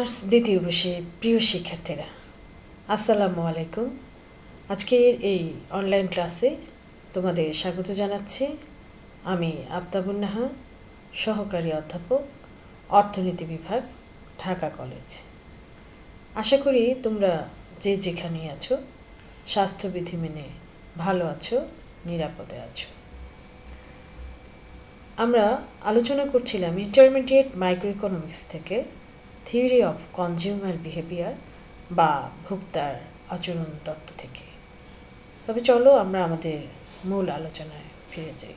Honours দ্বিতীয় বর্ষে প্রিয় শিক্ষার্থীরা, আসসালামু আলাইকুম। আজকের এই অনলাইন ক্লাসে তোমাদের স্বাগত জানাচ্ছি। আমি আফতাবুন নাহা, সহকারী অধ্যাপক, অর্থনীতি বিভাগ, ঢাকা কলেজ। আশা করি তোমরা যে যেখানে আছো স্বাস্থ্যবিধি মেনে ভালো আছো, নিরাপদে আছো। আমরা আলোচনা করছিলাম ইন্টারমিডিয়েট মাইক্রো ইকোনমিক্স থেকে থিওরি অফ কনজিউমার বিহেভিয়ার বা ভোক্তার আচরণ তত্ত্ব থেকে। তবে চলো আমরা আমাদের মূল আলোচনায় ফিরে যাই।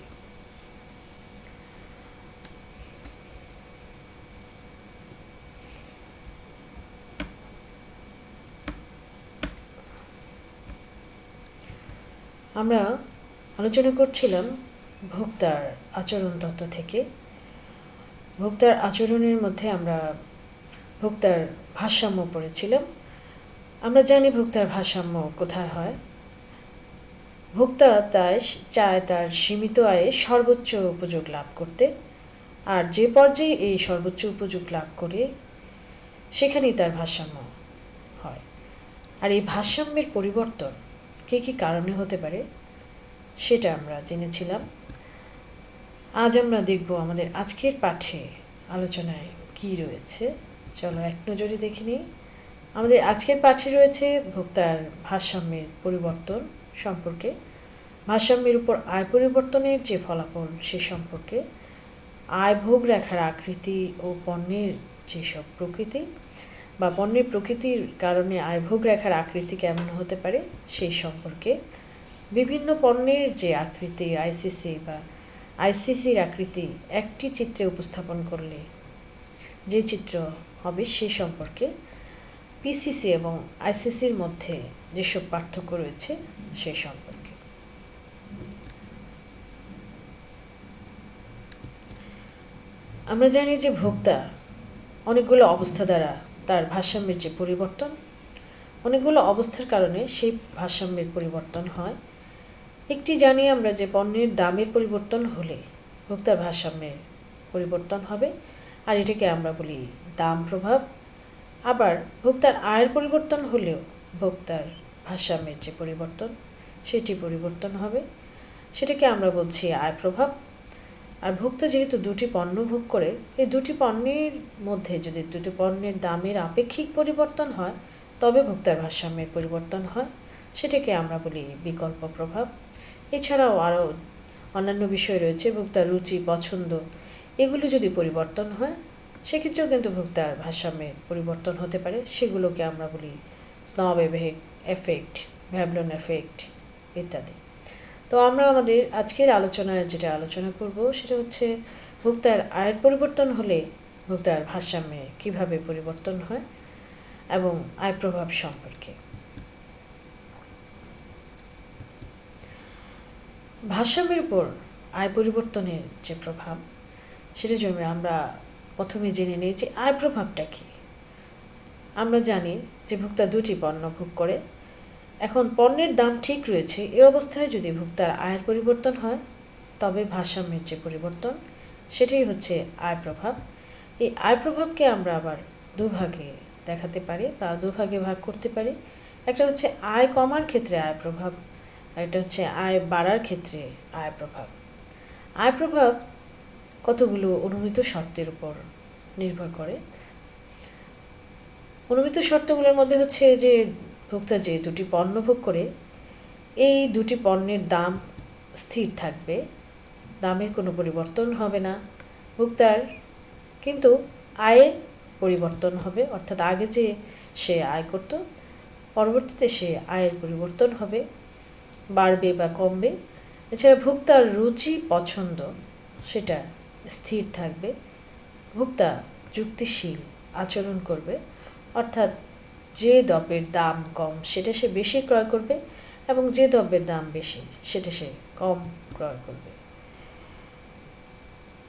আমরা আলোচনা করছিলাম ভোক্তার আচরণ তত্ত্ব থেকে। ভোক্তার আচরণের মধ্যে আমরা ভোক্তার ভারসাম্য পড়েছিলাম। আমরা জানি ভোক্তার ভারসাম্য কোথায় হয়। ভোক্তা চায় তার সীমিত আয়ে সর্বোচ্চ উপযোগ লাভ করতে, আর যে পর্যায়ে এই সর্বোচ্চ উপযোগ লাভ করে সেখানেই তার ভারসাম্য হয়। আর এই ভারসাম্যের পরিবর্তন কী কী কারণে হতে পারে সেটা আমরা জেনেছিলাম। আজ আমরা দেখব আমাদের আজকের পাঠে আলোচনায় কী রয়েছে। চলো এক নজরে দেখে নিই। আমাদের আজকের পাঠে রয়েছে ভোক্তার ভারসাম্যের পরিবর্তন সম্পর্কে, ভারসাম্যের উপর আয় পরিবর্তনের যে ফলাফল সে সম্পর্কে, আয় ভোগ রেখার আকৃতি ও পণ্যের যেসব প্রকৃতি বা পণ্যের প্রকৃতির কারণে আয় ভোগ রেখার আকৃতি কেমন হতে পারে সেই সম্পর্কে, বিভিন্ন পণ্যের যে আকৃতি আইসিসি বা আইসিসির আকৃতি একটি চিত্রে উপস্থাপন করলে যে চিত্র হবে সে সম্পর্কে, পিসিসি এবং আইসিসির মধ্যে যেসব পার্থক্য রয়েছে সে সম্পর্কে। আমরা জানি যে ভোক্তা অনেকগুলো অবস্থা দ্বারা তার ভারসাম্যের যে পরিবর্তন, অনেকগুলো অবস্থার কারণে সেই ভারসাম্যের পরিবর্তন হয়। একটি জানি আমরা যে পণ্যের দামের পরিবর্তন হলে ভোক্তার ভারসাম্যের পরিবর্তন হবে, আর এটাকে আমরা বলি দাম প্রভাব। আবার ভোক্তার আয়ের পরিবর্তন হলেও ভোক্তার ভারসাম্যের যে পরিবর্তন সেটি পরিবর্তন হবে, সেটাকে আমরা বলছি আয় প্রভাব। আর ভোক্তা যেহেতু দুটি পণ্য ভোগ করে, এই দুটি পণ্যের মধ্যে যদি দুটি পণ্যের দামের আপেক্ষিক পরিবর্তন হয় তবে ভোক্তার ভারসাম্যের পরিবর্তন হয়, সেটাকে আমরা বলি বিকল্প প্রভাব। এছাড়াও আরও অন্যান্য বিষয় রয়েছে, ভোক্তার রুচি পছন্দ এগুলো যদি পরিবর্তন হয় সেক্ষেত্রেও কিন্তু ভোক্তার ভারসাম্যের পরিবর্তন হতে পারে, সেগুলোকে আমরা বলি স্নব এফেক্ট, ভ্যাবলন এফেক্ট ইত্যাদি। তো আমরা আমাদের আজকের আলোচনায় যেটা আলোচনা করব সেটা হচ্ছে ভোক্তার আয়ের পরিবর্তন হলে ভোক্তার ভারসাম্যে কিভাবে পরিবর্তন হয় এবং আয় প্রভাব সম্পর্কে। ভারসাম্যের উপর আয় পরিবর্তনের যে প্রভাব সেটার জন্য আমরা প্রথমে জেনে নিই যে আয় প্রভাবটা কী। আমরা জানি যে ভোক্তা দুটি পণ্য ভোগ করে, এখন পণ্যের দাম ঠিক রয়েছে, এই অবস্থায় যদি ভোক্তার আয়ের পরিবর্তন হয় তবে ভারসাম্যের যে পরিবর্তন সেটাই হচ্ছে আয় প্রভাব। এই আয় প্রভাবকে আমরা আবার দুভাগে দেখাতে পারি বা দুভাগে ভাগ করতে পারি। একটা হচ্ছে আয় কমার ক্ষেত্রে আয় প্রভাব, আর একটা হচ্ছে আয় বাড়ার ক্ষেত্রে আয় প্রভাব। আয় প্রভাব কতগুলো অনুমিত শর্তের উপর নির্ভর করে। অনুমিত শর্তগুলোর মধ্যে হচ্ছে যে ভোক্তা যে দুটি পণ্য ভোগ করে এই দুটি পণ্যের দাম স্থির থাকবে, দামের কোনো পরিবর্তন হবে না। ভোক্তার কিন্তু আয়ের পরিবর্তন হবে, অর্থাৎ আগে যে সে আয় করত পরবর্তীতে সে আয়ের পরিবর্তন হবে, বাড়বে বা কমবে। এছাড়া ভোক্তার রুচি পছন্দ সেটা স্থির থাকবে, ভোক্তা যুক্তিশীল আচরণ করবে, অর্থাৎ যে দ্রব্যের দাম কম সেটা সে বেশি ক্রয় করবে এবং যে দ্রব্যের দাম বেশি সেটা সে কম ক্রয় করবে।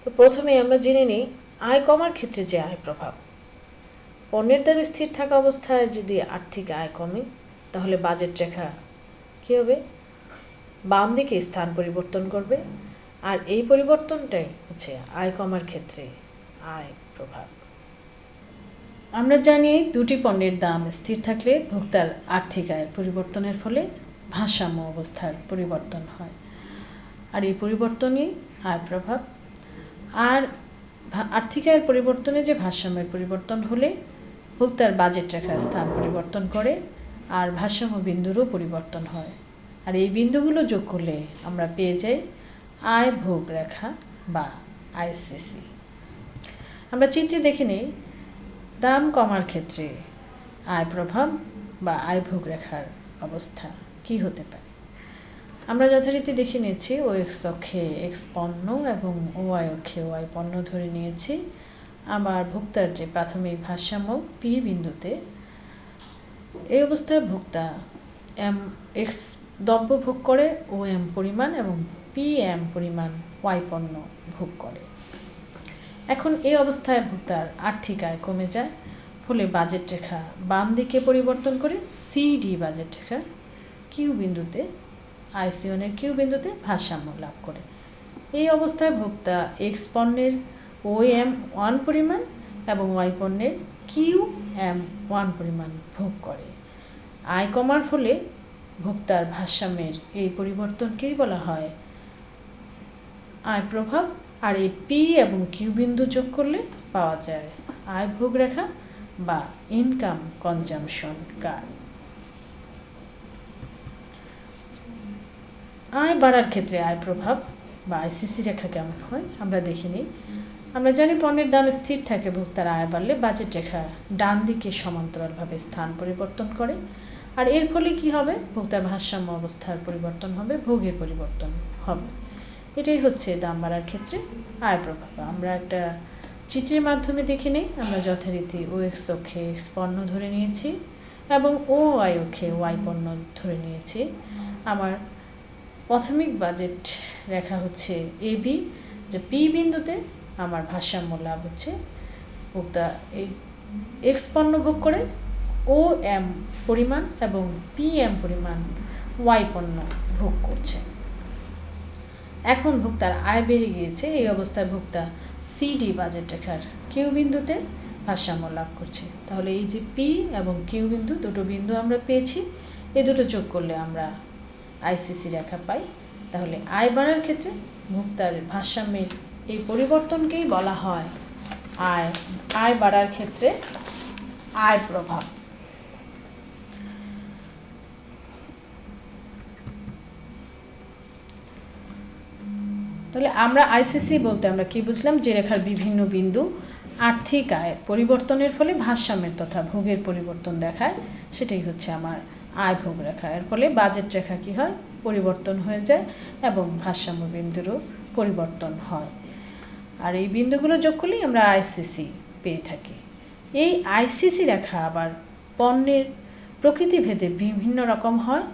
তো প্রথমে আমরা জেনে নিই আয় কমার ক্ষেত্রে যে আয় প্রভাব। পণ্যের দাম স্থির থাকা অবস্থায় যদি আর্থিক আয় কমে তাহলে বাজেট রেখা কী হবে, বাম দিকে স্থান পরিবর্তন করবে, আর এই পরিবর্তনটাই হচ্ছে আয় কমার ক্ষেত্রে আয় প্রভাব। আমরা জানি দুটি পণ্যের দাম স্থির থাকলে ভোক্তার আর্থিক আয়ের পরিবর্তনের ফলে ভারসাম্য অবস্থার পরিবর্তন হয়, আর এই পরিবর্তনই আয় প্রভাব। আর আর্থিক আয়ের পরিবর্তনে যে ভারসাম্যের পরিবর্তন হলে ভোক্তার বাজেট রেখার স্থান পরিবর্তন করে আর ভারসাম্য বিন্দুরও পরিবর্তন হয়, আর এই বিন্দুগুলো যোগ করলে আমরা পেয়ে যাই আয় ভোগ রেখা বা আইসিসি। আমরা চিত্রে দেখে নিই দাম কমার ক্ষেত্রে আয় প্রভাব বা আয় ভোগ রেখার অবস্থা কি হতে পারে। আমরা যথারীতি দেখে নিয়েছি ও এক্স অক্ষে এক্স পণ্য এবং ওয়াই অক্ষে ওয়াই পণ্য ধরে নিয়েছি। আবার ভোক্তার যে প্রাথমিক ভারসাম্য পি বিন্দুতে, এই অবস্থায় ভোক্তা এম এক্স দ্রব্য ভোগ করে ও এম পরিমাণ এবং পি এম পরিমাণ ওয়াই পণ্য ভোগ করে। এখন এই অবস্থায় ভোক্তার আর্থিক আয় কমে যায়, ফলে বাজেট রেখা বাম দিকে পরিবর্তন করে সিডি বাজেট রেখা কিউ বিন্দুতে আইসিওনের কিউ বিন্দুতে ভারসাম্য লাভ করে। এই অবস্থায় ভোক্তা এক্স পণ্যের ও এম ওয়ান পরিমাণ এবং ওয়াই পণ্যের কিউ এম ওয়ান পরিমাণ ভোগ করে। আয় কমার ফলে ভোক্তার ভারসাম্যের এই পরিবর্তনকেই বলা হয় আয় প্রভাব, আর এই পি এবং কিউ বিন্দু যোগ করলে পাওয়া যায় আয় ভোগ রেখা বা ইনকাম কনজাম্পশন কার্ভ। আয় বাড়ার ক্ষেত্রে আয় প্রভাব বা আইসিসি রেখা কেমন হয় আমরা দেখে নিই। আমরা জানি পণ্যের দাম স্থির থাকে, ভোক্তার আয় বাড়লে বাজেট রেখা ডান দিকে সমান্তরালভাবে স্থান পরিবর্তন করে, আর এর ফলে কি হবে, ভোক্তার ভারসাম্য অবস্থার পরিবর্তন হবে, ভোগের পরিবর্তন হবে। এটাই হচ্ছে দাম বাড়ার ক্ষেত্রে আয় প্রভাব। আমরা একটা চিত্রের মাধ্যমে দেখে নিই। আমরা যথারীতি ও এক্স অক্ষে এক্স পণ্য ধরে নিয়েছি এবং ও ওয়াই অক্ষে ওয়াই পণ্য ধরে নিয়েছি। আমার প্রাথমিক বাজেট রেখা হচ্ছে এ বি, যে পি বিন্দুতে আমার ভারসাম্য লাভ হচ্ছে, ভোক্তা এই এক্স পণ্য ভোগ করে ও এম পরিমাণ এবং পি এম পরিমাণ ওয়াই পণ্য ভোগ করছে। এখন ভোক্তার আয় বেড়ে গিয়েছে, এই অবস্থায় ভোক্তা সিডি বাজেট রেখার কিউ বিন্দুতে ভারসাম্য লাভ করছে। তাহলে এই যে পি এবং কিউ বিন্দু, দুটো বিন্দু আমরা পেয়েছি, এই দুটো যোগ করলে আমরা আইসিসি রেখা পাই। তাহলে আয় বাড়ার ক্ষেত্রে ভোক্তার ভারসাম্যের এই পরিবর্তনকেই বলা হয় আয় বাড়ার ক্ষেত্রে আয় প্রভাব। তাহলে আমরা আইসিসি বলতে আমরা কি বুঝলাম, যে রেখার বিভিন্ন বিন্দু আর্থিক আয়ের পরিবর্তনের ফলে ভারসাম্যের তথা ভোগের পরিবর্তন দেখায়, সেটাই হচ্ছে আমার আয় ভোগ রেখা। এর ফলে বাজেট রেখা কি হয়, পরিবর্তন হয়ে যায় এবং ভারসাম্য বিন্দুরও পরিবর্তন হয়, আর এই বিন্দুগুলো যোগ করলেই আমরা আইসিসি পেয়ে থাকি। এই আইসিসি রেখা আবার পণ্যের প্রকৃতিভেদে বিভিন্ন রকম হয়।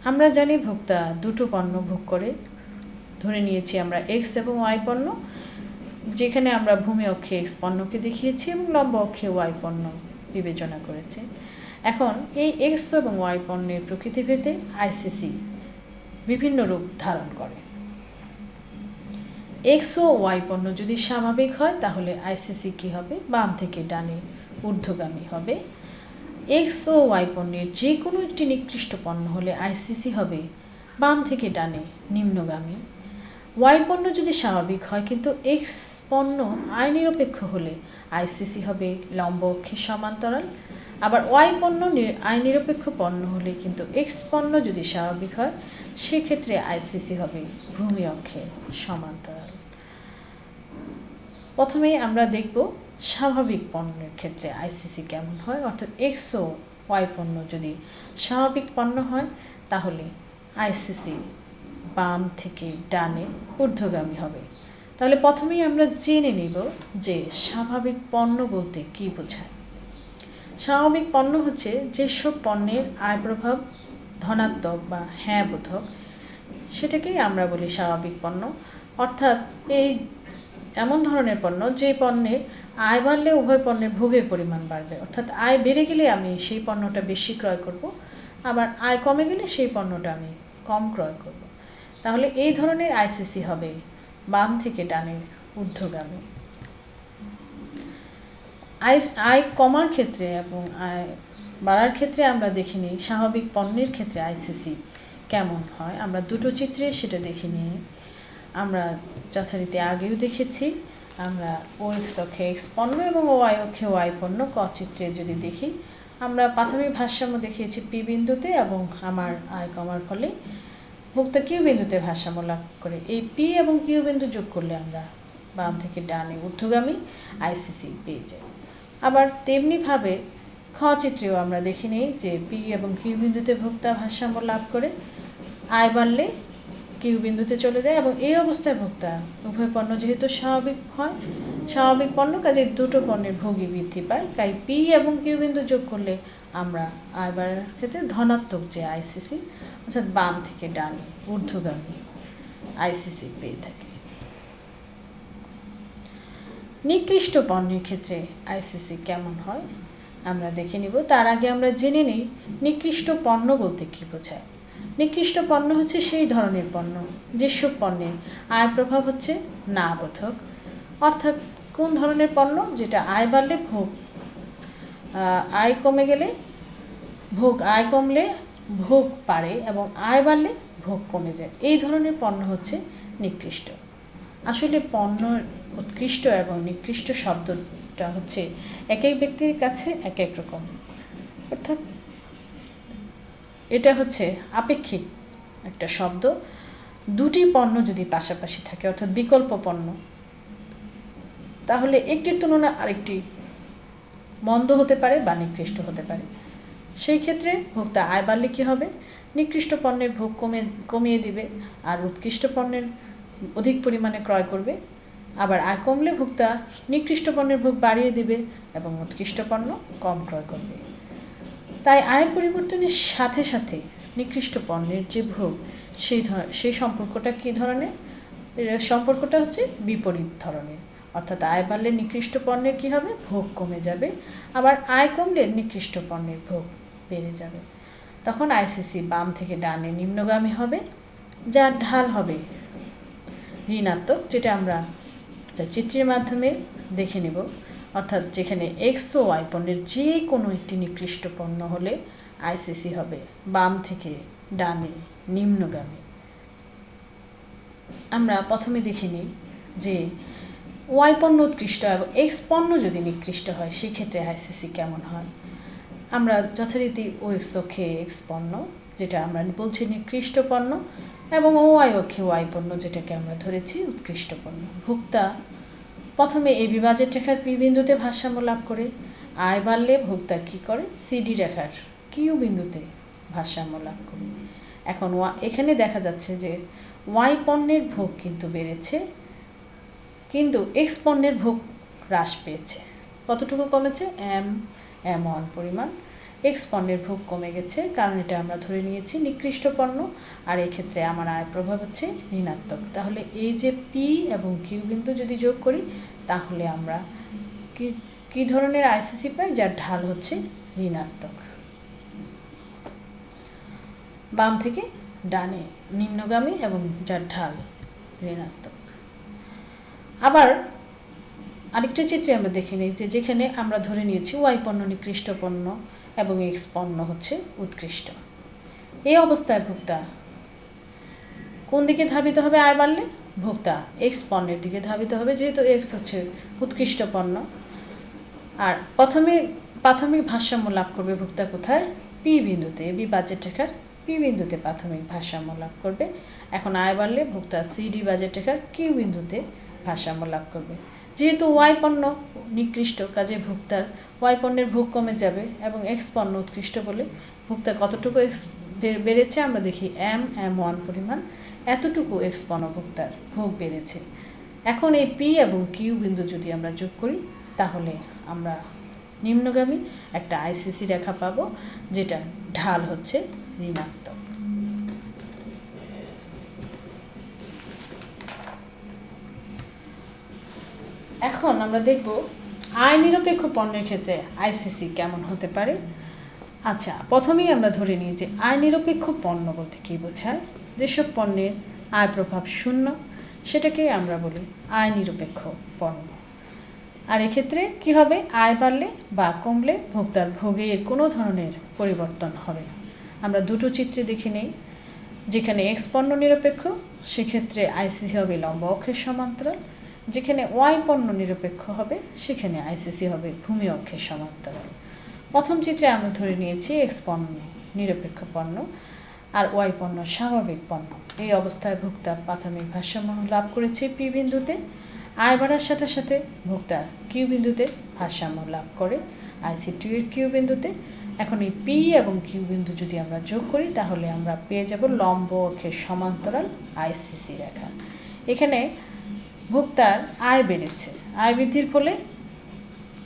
আমরা জানি ভোক্তা দুটো পণ্য ভোগ করে, ধরে নিয়েছি আমরা এক্স এবং ওয়াই পণ্য, যেখানে আমরা ভূমি অক্ষে এক্স পণ্যকে দেখিয়েছি এবং লম্ব অক্ষে ওয়াই পণ্য বিবেচনা করেছি। এখন এই এক্স এবং ওয়াই পণ্যের প্রকৃতিভেদে আইসিসি বিভিন্ন রূপ ধারণ করে। এক্স ও ওয়াই পণ্য যদি স্বাভাবিক হয় তাহলে আইসিসি কী হবে, বাম থেকে ডানে ঊর্ধ্বগামী হবে। এক্স ও ওয়াই পণ্যের যে কোনো একটি নিকৃষ্ট পণ্য হলে আইসিসি হবে বাম থেকে ডানে নিম্নগামী। ওয়াই পণ্য যদি স্বাভাবিক হয় কিন্তু এক্স পণ্য আয় নিরপেক্ষ হলে আইসিসি হবে লম্ব অক্ষে সমান্তরাল। আবার ওয়াই পণ্য আয় নিরপেক্ষ পণ্য হলে কিন্তু এক্স পণ্য যদি স্বাভাবিক হয় সেক্ষেত্রে আইসিসি হবে ভূমি অক্ষে সমান্তরাল। প্রথমে আমরা দেখব স্বাভাবিক পণ্যের ক্ষেত্রে আইসিসি কেমন হয়, অর্থাৎ এক্স ও ওয়াই পণ্য যদি স্বাভাবিক পণ্য হয় তাহলে আইসিসি বাম থেকে ডানে ঊর্ধ্বগামী হবে। তাহলে প্রথমেই আমরা জেনে নেব যে স্বাভাবিক পণ্য বলতে কী বোঝায়। স্বাভাবিক পণ্য হচ্ছে যেসব পণ্যের আয় প্রভাব ধনাত্মক বা হ্যাঁ বোধক, সেটাকেই আমরা বলি স্বাভাবিক পণ্য। অর্থাৎ এই এমন ধরনের পণ্য যে পণ্যের আয় বাড়লে উভয় পণ্যের ভোগের পরিমাণ বাড়বে, অর্থাৎ আয় বেড়ে গেলে আমি সেই পণ্যটা বেশি ক্রয় করব, আবার আয় কমে গেলে সেই পণ্যটা আমি কম ক্রয় করব। তাহলে এই ধরনের আইসিসি হবে বাম থেকে ডানে ঊর্ধ্বগামী। আয় আয় কমার ক্ষেত্রে এবং আয় বাড়ার ক্ষেত্রে আমরা দেখে নিই স্বাভাবিক পণ্যের ক্ষেত্রে আইসিসি কেমন হয়। আমরা দুটো চিত্রে সেটা দেখে নিই। আমরা যথারীতি আগেও দেখেছি। আমরা ও এক্স অক্ষে এক্স পণ্য এবং ওয়াই অক্ষে ওয়াই পণ্য ক চিত্রে যদি দেখি, আমরা প্রাথমিক ভারসাম্য দেখিয়েছি পি বিন্দুতে এবং আমার আয় কমার ফলে ভোক্তা কিউ বিন্দুতে ভারসাম্য লাভ করে। এই পি এবং কিউ বিন্দু যোগ করলে আমরা বাম থেকে ডানে ঊর্ধ্বগামী আইসিসি পেয়ে যাই। আবার তেমনিভাবে খ চিত্রেও আমরা দেখে নিই যে পি এবং কিউ বিন্দুতে ভোক্তা ভারসাম্য লাভ করে, আয় বাড়লে কিউ বিন্দুতে চলে যায় এবং এই অবস্থায় ভোক্তা উভয় পণ্য যেহেতু স্বাভাবিক হয়, স্বাভাবিক পণ্য কাজে দুটো পণ্যের ভোগই বৃদ্ধি পায়। তাই পি এবং কিউ বিন্দু যোগ করলে আমরা আয় বাড়ার ক্ষেত্রে ধনাত্মক যে আইসিসি অর্থাৎ বাম থেকে ডানে ঊর্ধ্বগামী আইসিসি পেয়ে থাকি। নিকৃষ্ট পণ্যের ক্ষেত্রে আইসিসি কেমন হয় আমরা দেখে নিব। তার আগে আমরা জেনে নিই নিকৃষ্ট পণ্য বলতে কী বোঝায়। নিকৃষ্ট পণ্য হচ্ছে সেই ধরনের পণ্য যেসব পণ্যের আয় প্রভাব হচ্ছে না বোধক, অর্থাৎ কোন ধরনের পণ্য যেটা আয় বাড়লে ভোগ, আয় কমে গেলে ভোগ, আয় কমলে ভোগ বাড়ে এবং আয় বাড়লে ভোগ কমে যায়, এই ধরনের পণ্য হচ্ছে নিকৃষ্ট। আসলে পণ্য উৎকৃষ্ট এবং নিকৃষ্ট শব্দটা হচ্ছে এক এক ব্যক্তির কাছে এক এক রকম, অর্থাৎ এটা হচ্ছে আপেক্ষিক একটা শব্দ। দুটি পণ্য যদি পাশাপাশি থাকে অর্থাৎ বিকল্প পণ্য, তাহলে একটির তুলনায় আরেকটি মন্দ হতে পারে বা নিকৃষ্ট হতে পারে। সেই ক্ষেত্রে ভোক্তা আয় বাড়লে কী হবে, নিকৃষ্ট পণ্যের ভোগ কমিয়ে দিবে আর উৎকৃষ্ট পণ্যের অধিক পরিমাণে ক্রয় করবে। আবার আয় কমলে ভোক্তা নিকৃষ্ট পণ্যের ভোগ বাড়িয়ে দিবে এবং উৎকৃষ্ট পণ্য কম ক্রয় করবে। তাই আয়ের পরিবর্তনের সাথে সাথে নিকৃষ্ট পণ্যের যে ভোগ সেই সম্পর্কটা কী ধরনের, সম্পর্কটা হচ্ছে বিপরীত ধরনের। অর্থাৎ আয় বাড়লে নিকৃষ্ট পণ্যের কী হবে, ভোগ কমে যাবে, আবার আয় কমলে নিকৃষ্ট পণ্যের ভোগ বেড়ে যাবে। তখন আইসিসি বাম থেকে ডানে নিম্নগামী হবে, যার ঢাল হবে ঋণাত্মক, যেটা আমরা চিত্রের মাধ্যমে দেখে নেব। অর্থাৎ যেখানে এক্স ও ওয়াই পণ্যের যে কোনো একটি নিকৃষ্ট পণ্য হলে আইসিসি হবে বাম থেকে ডানে নিম্নগামী। আমরা প্রথমে দেখে নিই যে ওয়াই পণ্য উৎকৃষ্ট এবং এক্স পণ্য যদি নিকৃষ্ট হয় সেক্ষেত্রে আইসিসি কেমন হয়। আমরা যথারীতি ও এক্স অক্ষে এক্স পণ্য যেটা আমরা বলছি নিকৃষ্ট পণ্য এবং ও ওয়াই অক্ষে ওয়াই পণ্য যেটাকে আমরা ধরেছি উৎকৃষ্ট পণ্য। ভোক্তা প্রথমে এই বিভাজের রেখার পি বিন্দুতে ভারসাম্য লাভ করে, আয় বাড়লে ভোক্তা কী করে, সিডি রেখার কিউ বিন্দুতে ভারসাম্য লাভ করে। এখন এখানে দেখা যাচ্ছে যে ওয়াই পণ্যের ভোগ কিন্তু বেড়েছে, কিন্তু এক্স পণ্যের ভোগ হ্রাস পেয়েছে। কতটুকু কমেছে, m1 পরিমাণ। এক্স পণ্যের ভোগ কমে গেছে, কারণ এটা আমরা ধরে নিয়েছি নিকৃষ্ট পণ্য, আর এক্ষেত্রে আমার আয় প্রভাব হচ্ছে ঋণাত্মক। তাহলে এই যে পি এবং কিউ বিন্দু যদি যোগ করি তাহলে আমরা কি ধরনের আইসিসি পাই, যার ঢাল হচ্ছে ঋণাত্মক। বাম থেকে ডানে নিম্নগামী এবং যার ঢাল ঋণাত্মক। আবার আরেকটা চিত্রে আমরা দেখে নিই যে যেখানে আমরা ধরে নিয়েছি ওয়াই পণ্য নিকৃষ্ট পণ্য এবং এক্স পণ্য হচ্ছে উৎকৃষ্ট। এই অবস্থায় ভোক্তা কোন দিকে ধাবিত হবে, আয় বাড়লে ভোক্তা এক্স পণ্যের দিকে ধাবিত হবে, যেহেতু এক্স হচ্ছে উৎকৃষ্ট পণ্য। আর প্রাথমিক ভারসাম্য লাভ করবে ভোক্তা কোথায়, পি বিন্দুতে, বাজেট রেখার পি বিন্দুতে প্রাথমিক ভারসাম্য লাভ করবে। এখন আয় বাড়লে ভোক্তা সিডি বাজেট রেখার কিউ বিন্দুতে ভারসাম্য লাভ করবে। যেহেতু ওয়াই পণ্য নিকৃষ্ট, কাজে ভোক্তার ওয়াই পণ্যের ভোগ কমে যাবে এবং এক্স পণ্য উৎকৃষ্ট বলে ভোক্তা কতটুকু এক্স বেড়েছে আমরা দেখি m1 পরিমাণ, এতটুকু এক্স পণ্য ভোক্তার ভোগ বেড়েছে। এখন এই পি এবং কিউ বিন্দু যদি আমরা যোগ করি তাহলে আমরা নিম্নগামী একটা আইসিসি রেখা পাবো, যেটা ঢাল হচ্ছে ঋণাত্মক। এখন আমরা দেখব আয় নিরপেক্ষ পণ্যের ক্ষেত্রে আইসিসি কেমন হতে পারে। আচ্ছা, প্রথমেই আমরা ধরে নিই যে আয় নিরপেক্ষ পণ্য বলতে কী বোঝায়। যেসব পণ্যের আয় প্রভাব শূন্য সেটাকে আমরা বলি আয় নিরপেক্ষ পণ্য। আর এক্ষেত্রে কি হবে, আয় বাড়লে বা কমলে ভোক্তার ভোগের কোনো ধরনের পরিবর্তন হবে না। আমরা দুটো চিত্রে দেখে নেই। যেখানে এক্স পণ্য নিরপেক্ষ সেক্ষেত্রে আইসিসি হবে লম্ব অক্ষের সমান্তরাল, যেখানে ওয়াই পণ্য নিরপেক্ষ হবে সেখানে আইসিসি হবে ভূমি অক্ষের সমান্তরাল। প্রথম চিত্রে আমরা ধরে নিয়েছি এক্স পণ্য নিরপেক্ষ পণ্য আর ওয়াই পণ্য স্বাভাবিক পণ্য। এই অবস্থায় ভোক্তা প্রাথমিক ভারসাম্য লাভ করেছে পি বিন্দুতে। আয় বাড়ার সাথে সাথে ভোক্তা কিউ বিন্দুতে ভারসাম্য লাভ করে আইসি2 এর কিউ বিন্দুতে। এখন এই পি এবং কিউ বিন্দু যদি আমরা যোগ করি তাহলে আমরা পেয়ে যাব লম্ব অক্ষের সমান্তরাল আইসিসি রেখা। এখানে ভোক্তার আয় বেড়েছে, আয় বৃদ্ধির ফলে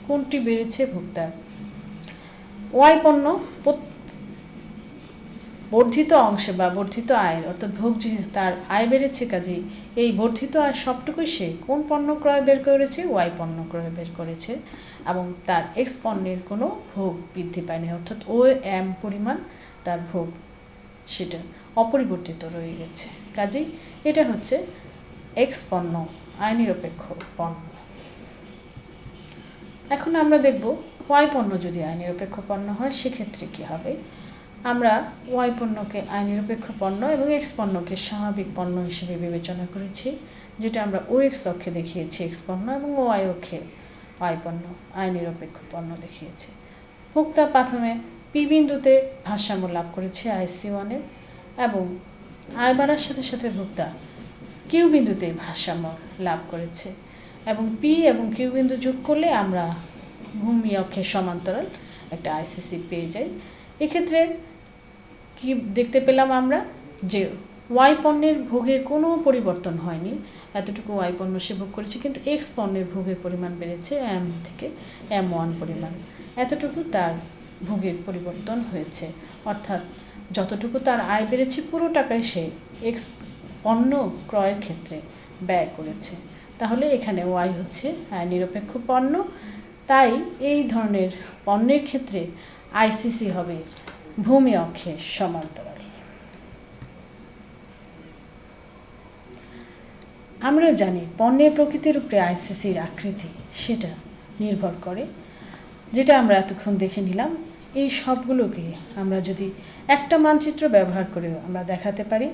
কোনটি বেড়েছে, ভোক্তার ওয়াই পণ্য বর্ধিত অংশে বা বর্ধিত আয়ের, অর্থাৎ ভোগ যে তার আয় বেড়েছে, কাজেই এই বর্ধিত আয় সবটুকুই সে কোন পণ্য ক্রয় বের করেছে, ওয়াই পণ্য ক্রয় বের করেছে, এবং তার এক্স পণ্যের কোনো ভোগ বৃদ্ধি পায়নি, অর্থাৎ ও এম পরিমাণ তার ভোগ সেটা অপরিবর্তিত রয়ে গেছে। কাজেই এটা হচ্ছে এক্স পণ্য আয় নিরপেক্ষ পণ্য। এখন আমরা দেখব ওয়াই পণ্য যদি আয় নিরপেক্ষ পণ্য হয় সেক্ষেত্রে কী হবে। আমরা ওয়াই পণ্যকে আয় নিরপেক্ষ পণ্য এবং এক্স পণ্যকে স্বাভাবিক পণ্য হিসেবে বিবেচনা করেছি, যেটা আমরা ও এক্স অক্ষে দেখিয়েছি এক্স পণ্য এবং ওয়াই অক্ষে ওয়াই পণ্য আয় নিরপেক্ষ পণ্য দেখিয়েছি। ভোক্তা প্রথমে পি বিন্দুতে ভারসাম্য লাভ করেছে আইসি1-এর, এবং আয় বাড়ার সাথে সাথে ভোক্তা কিউ বিন্দুতে ভারসাম্য লাভ করেছে, এবং পি এবং কিউ বিন্দু যোগ করলে আমরা ভূমি অক্ষের সমান্তরাল একটা আইসিসি পেয়ে যাই। এক্ষেত্রে কি দেখতে পেলাম আমরা, যে ওয়াই পণ্যের ভোগের কোনো পরিবর্তন হয়নি, এতটুকু ওয়াই পণ্য সে ভোগ করেছে, কিন্তু এক্স পণ্যের ভোগের পরিমাণ বেড়েছে এম থেকে M1 পরিমাণ, এতটুকু তার ভোগের পরিবর্তন হয়েছে। অর্থাৎ যতটুকু তার আয় বেড়েছে পুরো টাকায় সে এক্স পণ্য ক্রয়ের ক্ষেত্রে ব্যয় করেছে। তাহলে এখানে ওয়াই হচ্ছে আয় নিরপেক্ষ পণ্য, তাই এই ধরনের পণ্যের ক্ষেত্রে আইসিসি হবে ভূমি অক্ষের সমান্তরাল। আমরা জানি পণ্যের প্রকৃতির উপরে আইসিসির আকৃতি সেটা নির্ভর করে, যেটা আমরা এতক্ষণ দেখে নিলাম। এই সবগুলোকে আমরা যদি একটা মানচিত্র ব্যবহার করে আমরা দেখাতে পারি,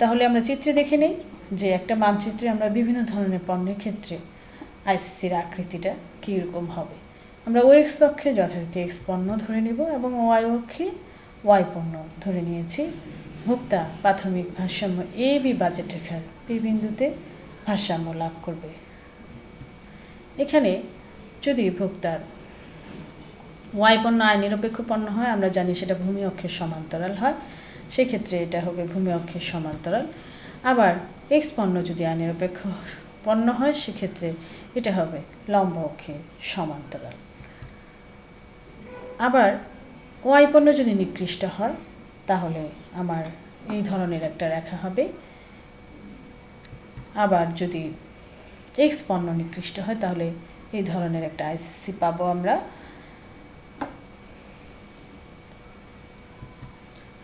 তাহলে আমরা চিত্রে দেখে নেই যে একটা মানচিত্রে আমরা বিভিন্ন ধরনের পণ্যের ক্ষেত্রে আইসিসির আকৃতিটা কীরকম হবে। আমরা ও এক্স অক্ষে যথারীতি এক্স পণ্য ধরে নেব এবং ওয়াই অক্ষে ওয়াই পণ্য ধরে নিয়েছি। ভোক্তা প্রাথমিক ভারসাম্য এ বি বাজেট রেখার পি বিন্দুতে ভারসাম্য লাভ করবে। এখানে যদি ভোক্তার ওয়াই পণ্য আয় নিরপেক্ষ পণ্য হয়, আমরা জানি সেটা ভূমি অক্ষের সমান্তরাল হয়, সেক্ষেত্রে এটা হবে ভূমি অক্ষের সমান্তরাল। আবার এক্স পণ্য যদি আয় নিরপেক্ষ পণ্য হয় সেক্ষেত্রে এটা হবে লম্ব অক্ষের সমান্তরাল। আবার ওয়াই পণ্য যদি নিকৃষ্ট হয় তাহলে আমার এই ধরনের একটা রেখা হবে। আবার যদি এক্স পণ্য নিকৃষ্ট হয় তাহলে এই ধরনের একটা আইসিসি পাবো আমরা।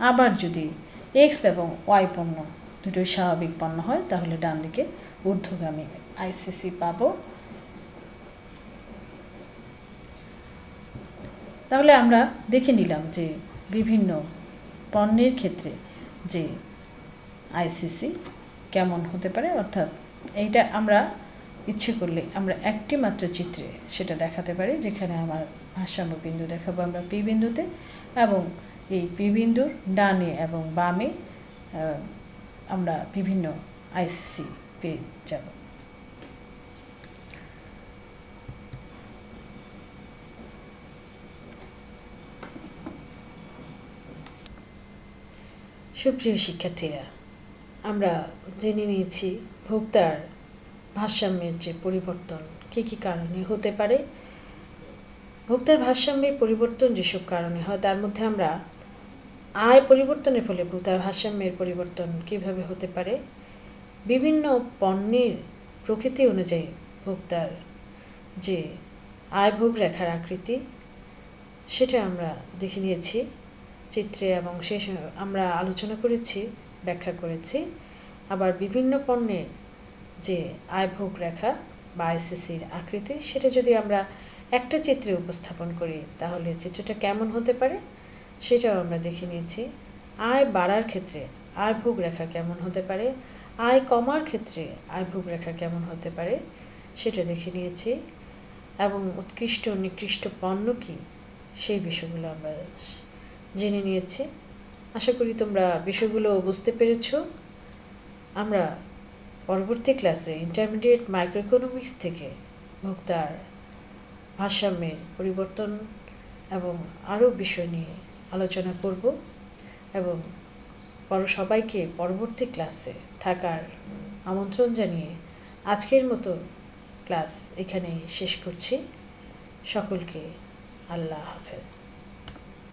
আবার যদি এক্স এবং ওয়াই পণ্য দুটোই স্বাভাবিক পণ্য হয় তাহলে ডান দিকে ঊর্ধ্বগামী আইসিসি পাবো। তাহলে আমরা দেখে নিলাম যে বিভিন্ন পণ্যের ক্ষেত্রে যে আইসিসি কেমন হতে পারে, অর্থাৎ এইটা আমরা ইচ্ছে করলে আমরা একটি মাত্র চিত্রে সেটা দেখাতে পারি, যেখানে আমার ভারসাম্য বিন্দু দেখাবো আমরা পি বিন্দুতে, এবং এই পি বিন্দুর ডানে এবং বামে আমরা বিভিন্ন আইসিসি পেয়ে যাব। সুপ্রিয় শিক্ষার্থীরা, আমরা জেনে নিয়েছি ভোক্তার ভারসাম্যের যে পরিবর্তন কী কী কারণে হতে পারে। ভোক্তার ভারসাম্যের পরিবর্তন যেসব কারণে হয় তার মধ্যে আমরা আয় পরিবর্তনের ফলে ভোক্তার ভারসাম্যের পরিবর্তন কীভাবে হতে পারে, বিভিন্ন পণ্যের প্রকৃতি অনুযায়ী ভোক্তার যে আয় ভোগ রেখার আকৃতি সেটা আমরা দেখে নিয়েছি চিত্রে, এবং শেষ আমরা আলোচনা করেছি, ব্যাখ্যা করেছি। আবার বিভিন্ন পণ্যের যে আয় ভোগ রেখা বা আইসিসির আকৃতি, সেটা যদি আমরা একটা চিত্রে উপস্থাপন করি তাহলে চিত্রটা কেমন হতে পারে সেটাও আমরা দেখে নিয়েছি। আয় বাড়ার ক্ষেত্রে আয়ভোগ রেখা কেমন হতে পারে, আয় কমার ক্ষেত্রে আয়ভোগ রেখা কেমন হতে পারে সেটা দেখে নিয়েছি, এবং উৎকৃষ্ট নিকৃষ্ট পণ্য কী সেই বিষয়গুলো আমরা জেনে নিয়েছি। আশা করি তোমরা বিষয়গুলো বুঝতে পেরেছ। আমরা পরবর্তী ক্লাসে ইন্টারমিডিয়েট মাইক্রো ইকোনমিক্স থেকে ভোক্তার ভারসাম্যের পরিবর্তন এবং আরও বিষয় নিয়ে আলোচনা করব, এবং সবাইকে পরবর্তী ক্লাসে থাকার আমন্ত্রণ জানিয়ে আজকের মতো ক্লাস এখানেই শেষ করছি। সকলকে আল্লাহ হাফেজ।